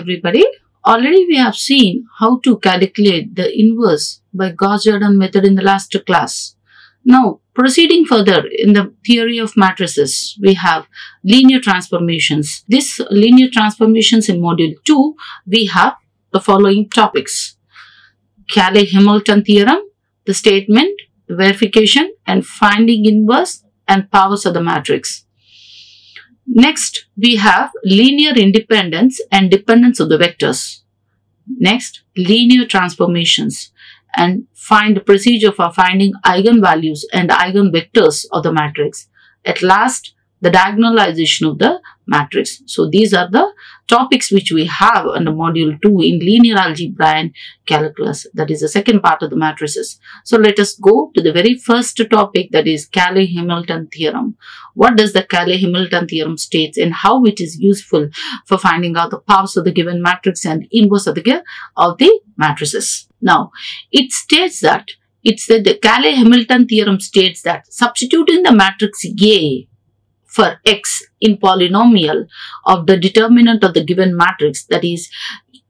everybody. Already we have seen how to calculate the inverse by Gauss-Jordan method in the last class. Now, proceeding further in the theory of matrices, we have linear transformations. This linear transformations in module 2, we have the following topics: Cayley-Hamilton theorem, the statement, the verification, and finding inverse and powers of the matrix. Next, we have linear independence and dependence of the vectors. Next, linear transformations, and find the procedure for finding eigenvalues and eigenvectors of the matrix. At last, the diagonalization of the matrix. So these are the topics which we have under module 2 in linear algebra and calculus. That is the second part of the matrices. So let us go to the very first topic, that is Cayley-Hamilton theorem. What does the Cayley-Hamilton theorem states and how it is useful for finding out the powers of the given matrix and inverse of the matrices. Now, it states that the Cayley-Hamilton theorem states that substituting the matrix A for x in polynomial of the determinant of the given matrix, that is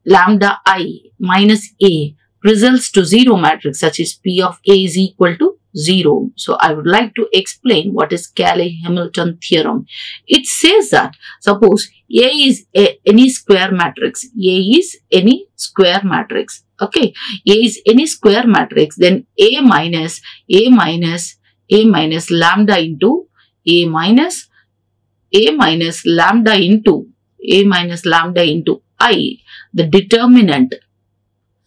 lambda I minus A, results to zero matrix such as P of A is equal to 0. So I would like to explain what is Cayley-Hamilton theorem. It says that suppose A is any square matrix. A is any square matrix. Okay, A is any square matrix, then A minus lambda into A minus lambda into I, the determinant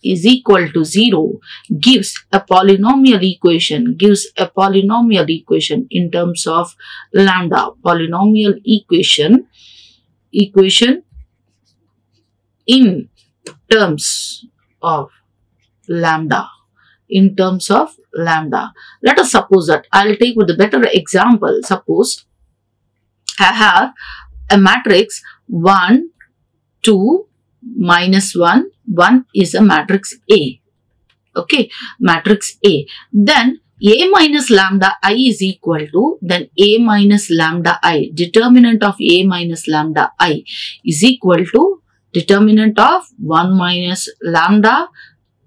is equal to 0, gives a polynomial equation, in terms of lambda, polynomial equation in terms of lambda. Let us suppose that I'll take with a better example. Suppose I have a matrix 1, 2, minus 1. 1 is a matrix A. Okay, matrix A. Then A minus lambda I is equal to, then A minus lambda I, determinant of A minus lambda I is equal to determinant of 1 minus lambda,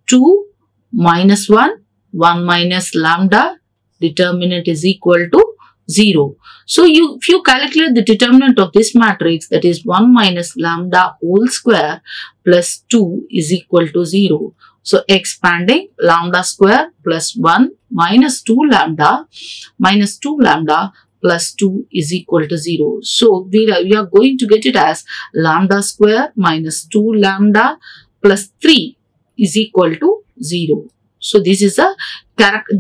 2 minus 1, 1 minus lambda, determinant is equal to 0. So if you calculate the determinant of this matrix, that is 1 minus lambda whole square plus 2 is equal to 0. So expanding, lambda square plus 1 minus 2 lambda plus 2 is equal to 0. So we are going to get it as lambda square minus 2 lambda plus 3 is equal to 0. So this is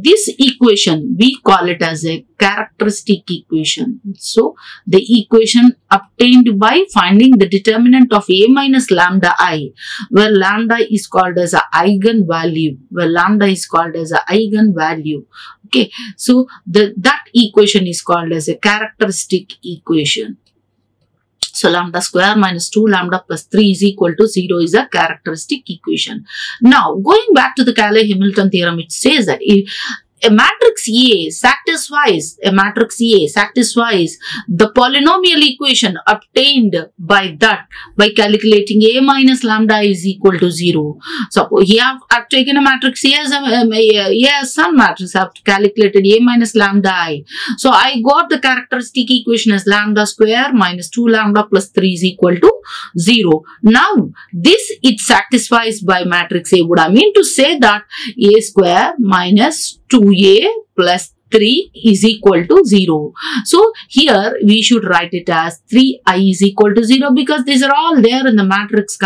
this equation, we call it as a characteristic equation. So the equation obtained by finding the determinant of A minus lambda I, where lambda is called as an eigenvalue, Okay, so that equation is called as a characteristic equation. So lambda square minus 2 lambda plus 3 is equal to 0 is a characteristic equation. Now, going back to the Cayley-Hamilton theorem, it says that if a matrix A satisfies the polynomial equation obtained by calculating A minus lambda is equal to 0. Suppose here I've taken a matrix A as some matrix. I've calculated A minus lambda I. So I got the characteristic equation as lambda square minus 2 lambda plus 3 is equal to 0. Now this it satisfies by matrix A. Would I mean to say that A square minus 2A plus 3 is equal to 0. So here we should write it as 3i is equal to 0 because these are all there in the matrix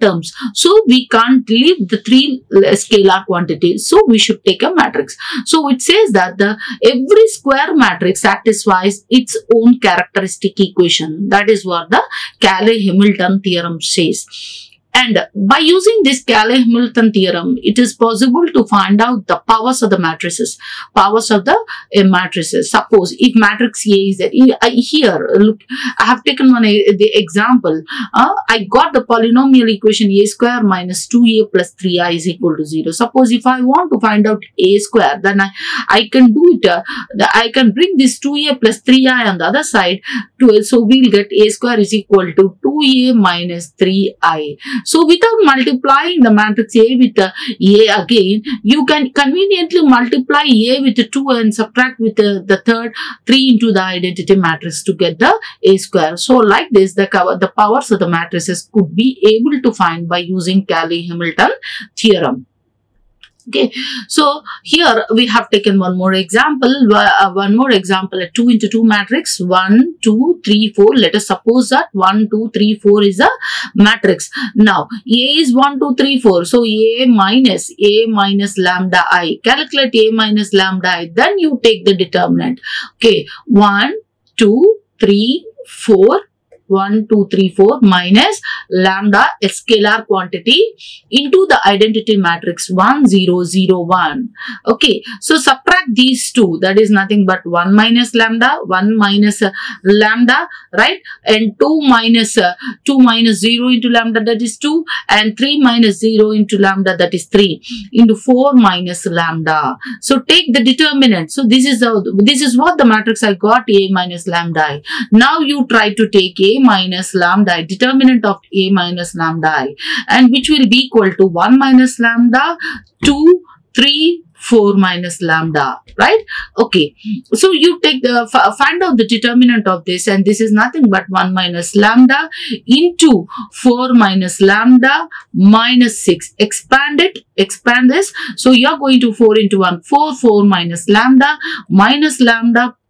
terms. So we can't leave the 3 scalar quantities. So we should take a matrix. So it says that every square matrix satisfies its own characteristic equation. That is what the Cayley-Hamilton theorem says. And by using this Cayley-Hamilton theorem, it is possible to find out the powers of the matrices. Powers of the matrices. Suppose if matrix A is there, here, look, I have taken the example. I got the polynomial equation A square minus 2A plus 3I is equal to 0. Suppose if I want to find out A square, then I can do it. I can bring this 2A plus 3I on the other side to it. So we'll get A square is equal to 2A minus 3I. So without multiplying the matrix A with A again, you can conveniently multiply A with 2 and subtract with the third 3 into the identity matrix to get the A square. So like this, the powers of the matrices could be able to find by using Cayley-Hamilton theorem. Okay, so here we have taken one more example, a 2 into 2 matrix, 1, 2, 3, 4. Let us suppose that 1, 2, 3, 4 is a matrix. Now, A is 1, 2, 3, 4. So, A minus lambda I. Calculate A minus lambda I. Then you take the determinant. Okay, 1, 2, 3, 4. 1, 2, 3, 4 minus lambda, a scalar quantity, into the identity matrix 1, 0, 0, 1. Okay, so subtract these two. That is nothing but 1 minus lambda, 1 minus lambda, right? And 2 minus 0 into lambda, that is 2. And 3 minus 0 into lambda, that is 3. Into 4 minus lambda. So take the determinant. So this is what the matrix I got, A minus lambda I. Now you try to take A minus lambda I, determinant of A minus lambda I, and which will be equal to 1 minus lambda, 2, 3, 4 minus lambda, right? Okay, so you take find out the determinant of this, and this is nothing but 1 minus lambda into 4 minus lambda minus 6. Expand this. So you are going to 4 into 1, 4 minus lambda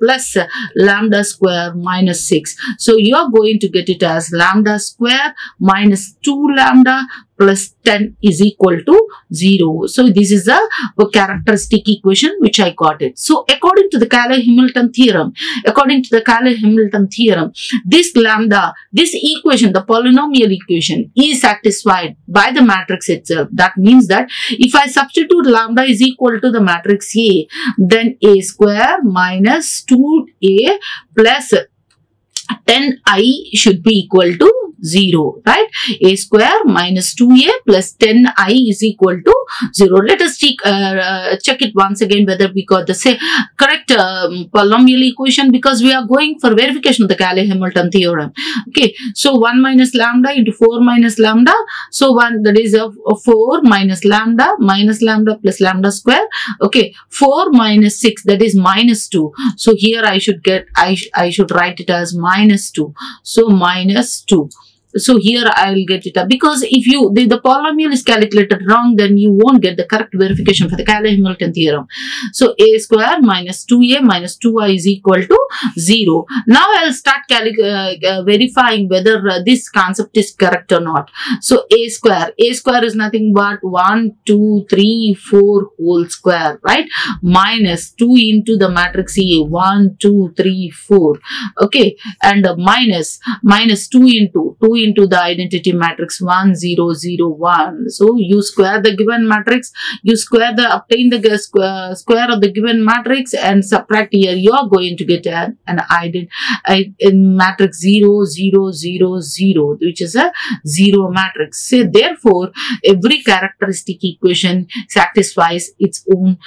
plus lambda square minus 6. So you are going to get it as lambda square minus 2 lambda plus 10 is equal to 0. So this is a characteristic equation which I got it. So according to the Cayley-Hamilton theorem, this lambda, this equation, the polynomial equation, is satisfied by the matrix itself. That means that if I substitute lambda is equal to the matrix A, then A square minus 2A plus 10I should be equal to 0, right? A square minus 2A plus 10I is equal to 0. Let us check it once again whether we got the correct polynomial equation, because we are going for verification of the Cayley-Hamilton theorem. Okay, so 1 minus lambda into 4 minus lambda. So 1, that is a 4 minus lambda plus lambda square. Okay, 4 minus 6, that is minus 2. So here I should write it as minus 2. So minus 2. So here I will get it up, because if the polynomial is calculated wrong, then you won't get the correct verification for the Cayley-Hamilton theorem. So A square minus 2A minus 2I is equal to 0. Now I will start verifying whether this concept is correct or not. So A square is nothing but 1, 2, 3, 4 whole square, right? Minus 2 into the matrix A, 1, 2, 3, 4. Okay, and minus 2 into the identity matrix 1, 0, 0, 1. So you square the given matrix, obtain the square of the given matrix and subtract here. You are going to get an matrix 0, 0, 0, 0, which is a 0 matrix. So therefore, every characteristic equation satisfies its own,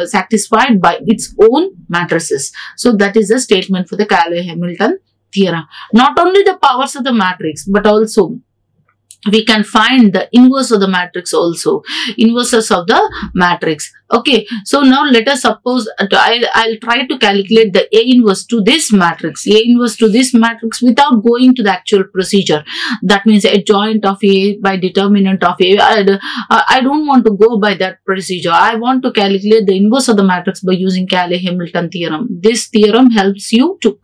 satisfied by its own matrices. So that is a statement for the Cayley-Hamilton theorem. Not only the powers of the matrix, but also we can find the inverse of the matrix also, inverses of the matrix. Okay, so now let us suppose I'll try to calculate the A inverse to this matrix, without going to the actual procedure. That means adjoint of A by determinant of A. I don't want to go by that procedure. I want to calculate the inverse of the matrix by using Cayley-Hamilton theorem. This theorem helps you to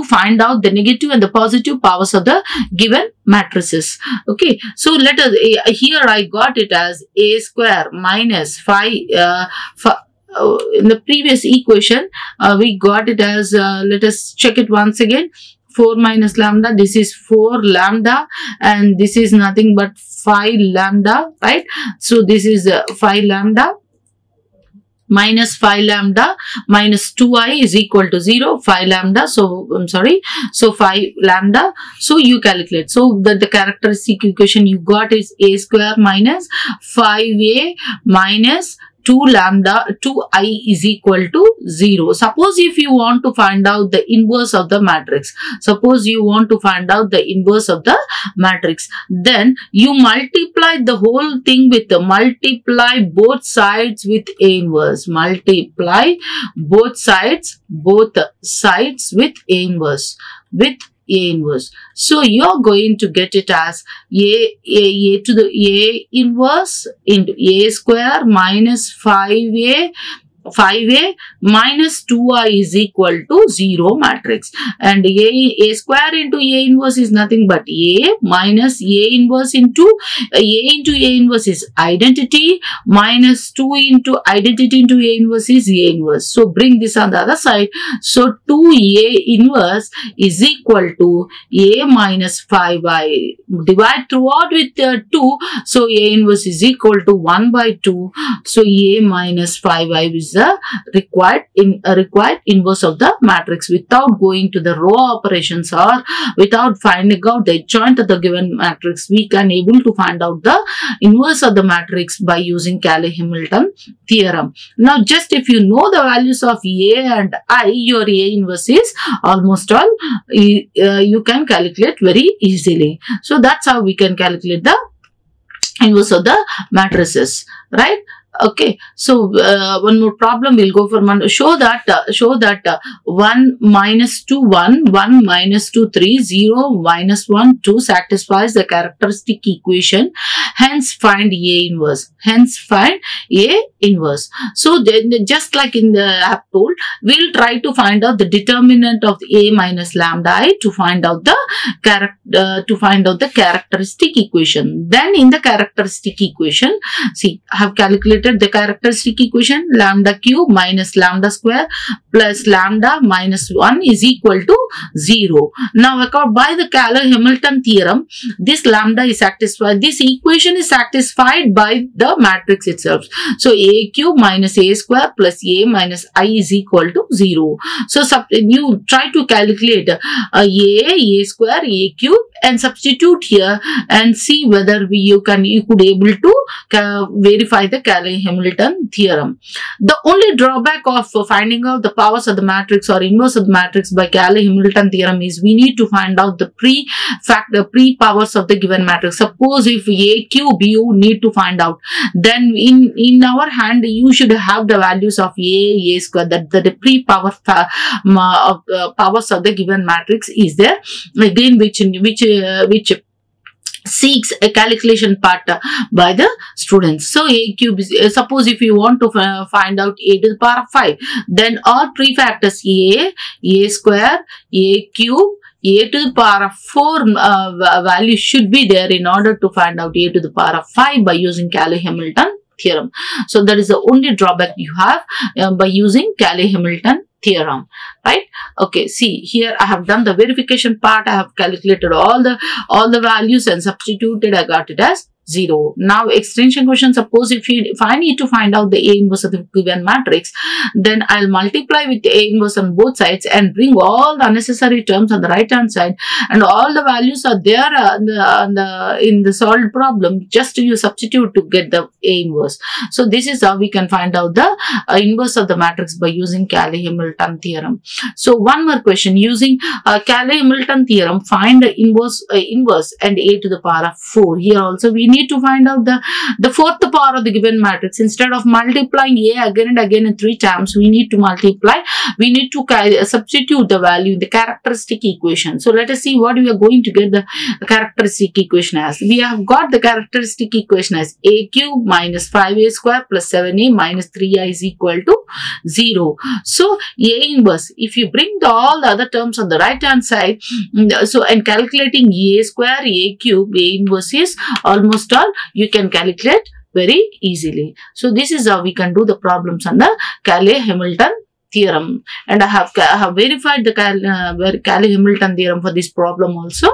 find out the negative and the positive powers of the given matrices. Okay, so let us, here I got it as A square minus 5. In the previous equation, we got it as, let us check it once again, 4 minus lambda, this is 4 lambda, and this is nothing but 5 lambda, right? So this is 5 lambda minus 5 lambda minus 2i is equal to 0, 5 lambda, so I'm sorry, so 5 lambda, so you calculate. So the characteristic equation you got is a square minus 5a minus 2 lambda 2i is equal to 0. Suppose if you want to find out the inverse of the matrix, then you multiply the whole thing with multiply both sides with a inverse. Multiply both sides with a inverse. So you're going to get it as a to the a inverse into a square minus 5a minus 2i is equal to 0 matrix, and a square into a inverse is nothing but a minus a inverse into a inverse is identity minus 2 into identity into a inverse is a inverse. So bring this on the other side. So 2a inverse is equal to a minus 5i. Divide throughout with 2. So a inverse is equal to 1 by 2. So a minus 5i is the required inverse of the matrix. Without going to the row operations or without finding out the adjoint of the given matrix, we can able to find out the inverse of the matrix by using Cayley-Hamilton theorem. Now just if you know the values of a and I, your a inverse is almost all you can calculate very easily. So that's how we can calculate the inverse of the matrices, right? Okay, so one more problem we'll go for one. Show that 1 minus 2 1, 1 minus 2 3, 0 minus 1 2 satisfies the characteristic equation. Hence find a inverse. So then, just like in the app tool, we'll try to find out the determinant of a minus lambda I to find out the characteristic equation. Then in the characteristic equation, see, I have calculated the characteristic equation. Lambda cube minus lambda square plus lambda minus 1 is equal to 0. Now by the Cayley-Hamilton theorem, this lambda is satisfied. This equation is satisfied by the matrix itself. So a cube minus a square plus a minus I is equal to 0. So you try to calculate a square, a cube, and substitute here and see whether you could able to verify the Cayley-Hamilton theorem. The only drawback of finding out the powers of the matrix or inverse of the matrix by Cayley-Hamilton theorem is we need to find out the pre powers of the given matrix. Suppose if a cube you need to find out, then in our hand you should have the values of a square, that the pre power powers of the given matrix is there, again which seeks a calculation part by the students. So a cube is, suppose if you want to find out a to the power of 5, then all prefactors a square, a cube, a to the power of 4 value should be there in order to find out a to the power of 5 by using Cayley-Hamilton theorem. So that is the only drawback you have by using Cayley-Hamilton theorem, right? Okay, see here I have done the verification part. I have calculated all the values and substituted. I got it as 0. Now extension question, suppose if I need to find out the a inverse of the given matrix, then I'll multiply with the a inverse on both sides and bring all the unnecessary terms on the right hand side, and all the values are there in the solved problem. Just you substitute to get the a inverse. So this is how we can find out the inverse of the matrix by using Cayley-Hamilton theorem. So one more question, using Cayley-Hamilton theorem, find the inverse and a to the power of 4. Here also we need to find out the fourth power of the given matrix. Instead of multiplying a again and again in 3 times, we need to substitute the value in the characteristic equation. So let us see what we are going to get the characteristic equation as. We have got the characteristic equation as a cube minus 5a square plus 7a minus 3i is equal to 0. So a inverse, if you bring all the other terms on the right hand side, so and calculating a square, a cube, a inverse is almost all you can calculate very easily. So this is how we can do the problems on the Cayley-Hamilton theorem, and I have verified the Cayley-Hamilton theorem for this problem also,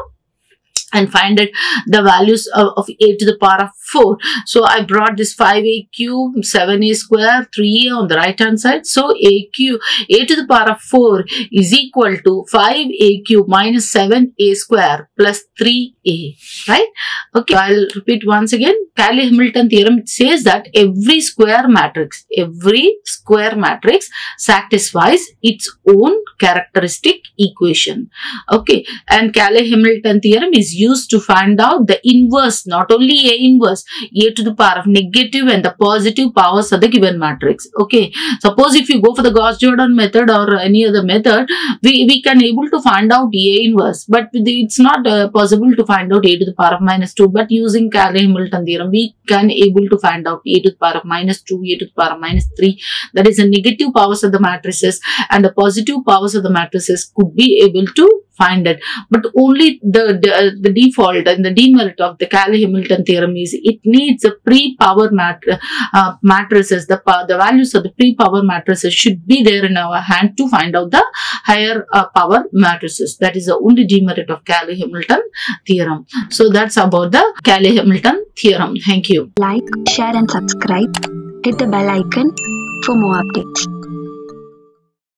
and find it the values of a to the power of 4. So I brought this 5a cube, 7a square, 3a on the right hand side. So a to the power of 4 is equal to 5a cube minus 7a square plus 3a, right? Okay, I'll repeat once again. Cayley-Hamilton theorem says that every square matrix satisfies its own characteristic equation. Okay, and Cayley-Hamilton theorem is used to find out the inverse, not only A inverse, A to the power of negative and the positive powers of the given matrix. Okay, suppose if you go for the Gauss-Jordan method or any other method, we can able to find out A inverse, but it's not possible to find out A to the power of minus 2. But using Cayley-Hamilton theorem, we can able to find out A to the power of minus 2, A to the power of minus 3. That is the negative powers of the matrices, and the positive powers of the matrices could be able to find it. But only the default and the demerit of the Cayley-Hamilton theorem is it needs a pre-power matrices. The values of the pre-power matrices should be there in our hand to find out the higher power matrices. That is the only demerit of Cayley-Hamilton theorem. So that's about the Cayley-Hamilton theorem. Thank you. Like, share and subscribe. Hit the bell icon for more updates.